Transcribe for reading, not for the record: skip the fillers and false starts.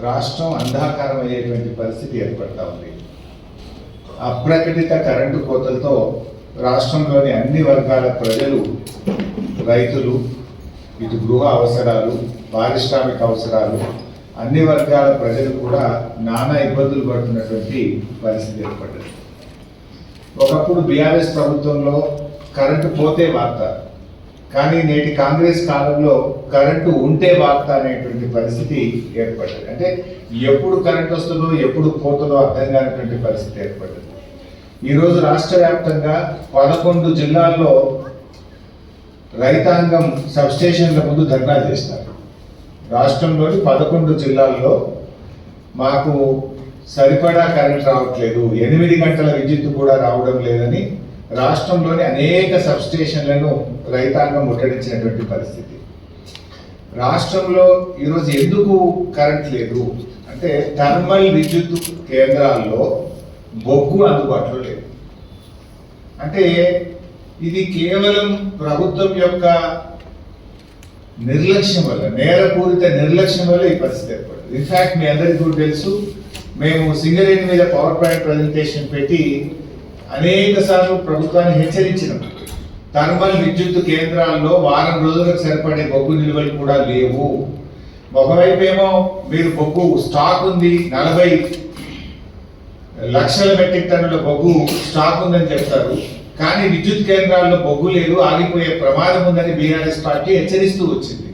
రాష్ట్రం అంధాకారం అయ్యేటువంటి పరిస్థితి ఏర్పడతా ఉంది. అప్రకటిత కరెంటు కోతలతో రాష్ట్రంలోని అన్ని వర్గాల ప్రజలు, రైతులు, ఇటు గృహ అవసరాలు, పారిశ్రామిక అవసరాలు, అన్ని వర్గాల ప్రజలు కూడా నానా ఇబ్బందులు పడుతున్నటువంటి పరిస్థితి ఏర్పడ్డది. ఒకప్పుడు బీఆర్ఎస్ ప్రభుత్వంలో కరెంటు పోతే వార్త, కానీ నేటి కాంగ్రెస్ కాలంలో కరెంటు ఉంటే వార్త అనేటువంటి పరిస్థితి ఏర్పడ్డది. అంటే ఎప్పుడు కరెంటు వస్తుందో ఎప్పుడు పోతుందో అర్థం కానిటువంటి పరిస్థితి ఏర్పడ్డది. ఈరోజు రాష్ట్ర వ్యాప్తంగా 11 జిల్లాల్లో రైతాంగం సబ్స్టేషన్ల ముందు ధర్నా చేస్తారు. రాష్ట్రంలోని 11 జిల్లాల్లో మాకు సరిపడా కరెంట్ రావట్లేదు, 8 గంటల విద్యుత్ కూడా రావడం లేదని రాష్ట్రంలోని అనేక సబ్స్టేషన్లను రైతాంగం ముట్టడించినటువంటి పరిస్థితి. రాష్ట్రంలో ఈరోజు ఎందుకు కరెంట్ లేదు అంటే థర్మల్ విద్యుత్ కేంద్రాల్లో బొగ్గు అందుబాటులో లేదు. అంటే ఇది కేవలం ప్రభుత్వం యొక్క నిర్లక్ష్యం వల్ల, నేరపూరిత నిర్లక్ష్యం వల్ల ఈ పరిస్థితి ఏర్పడింది. ఇన్ఫాక్ట్ మీ అందరికీ కూడా తెలుసు, మేము సింగరేణి మీద పవర్ పాయింట్ ప్రజెంటేషన్ పెట్టి అనేక సార్లు ప్రభుత్వాన్ని హెచ్చరించినాం. థర్మల్ విద్యుత్ కేంద్రాల్లో వారం రోజులకు సరిపడే బొగ్గు నిల్వలు కూడా లేవు. ఒకవైపు ఏమో మీరు బొగ్గు స్టాక్ ఉంది, 40 లక్షల మెట్రిక్ టన్నుల బొగ్గు స్టాక్ ఉందని చెప్తారు, కానీ విద్యుత్ కేంద్రాల్లో బొగ్గు లేదు, ఆగిపోయే ప్రమాదం ఉందని బీఆర్ఎస్ పార్టీ హెచ్చరిస్తూ వచ్చింది.